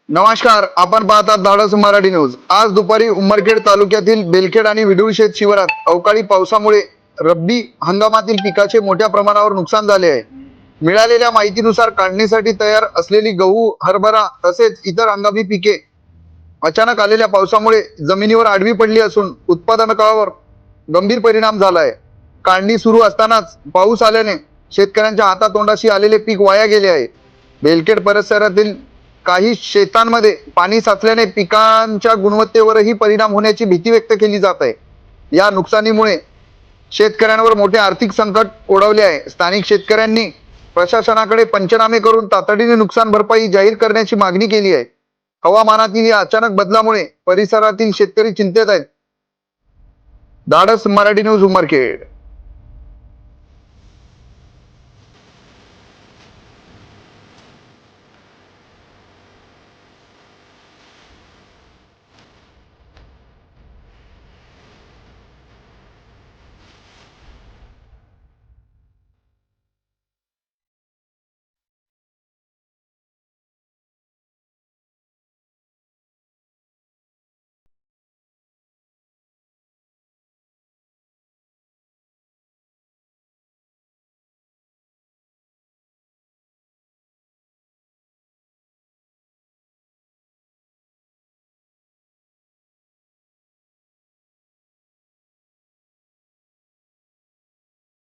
नमस्कार, आपण पाहतात धाडस मराठी न्यूज। आज दुपारी उमरखेड तालुक्यातील बेलखेड आणि विडुळशेत शिवारात अवकाळी पावसामुळे रब्बी हंगामातील पिकाचे मोठ्या प्रमाणावर नुकसान झाले आहे। मिळालेल्या माहितीनुसार काढणीसाठी तयार असलेली गहू, हरभरा तसेच इतर हंगामी पिके अचानक आलेल्या पावसामुळे जमिनीवर आडवी पडली असून उत्पादकावर गंभीर परिणाम झाला आहे। काढणी सुरू असतानाच पाऊस आल्याने शेतकऱ्यांच्या हातातोंडाशी आलेले पीक वाया गेले आहे। बेलखेड परिसरातील काही शेतांमध्ये पाणी साचल्याने पिकांच्या गुणवत्तेवरही परिणाम होण्याची भीती व्यक्त केली जात आहे। या नुकसानीमुळे शेतकऱ्यांवर मोठे आर्थिक संकट ओढवले आहे। स्थानिक शेतकऱ्यांनी प्रशासनाकडे पंचनामे करून तातडीने नुकसान भरपाई जाहीर करण्याची मागणी केली आहे। हवामानातील या अचानक बदलामुळे परिसरातील शेतकरी चिंतेत आहेत। धाडस मराठी न्यूज उमरखेड।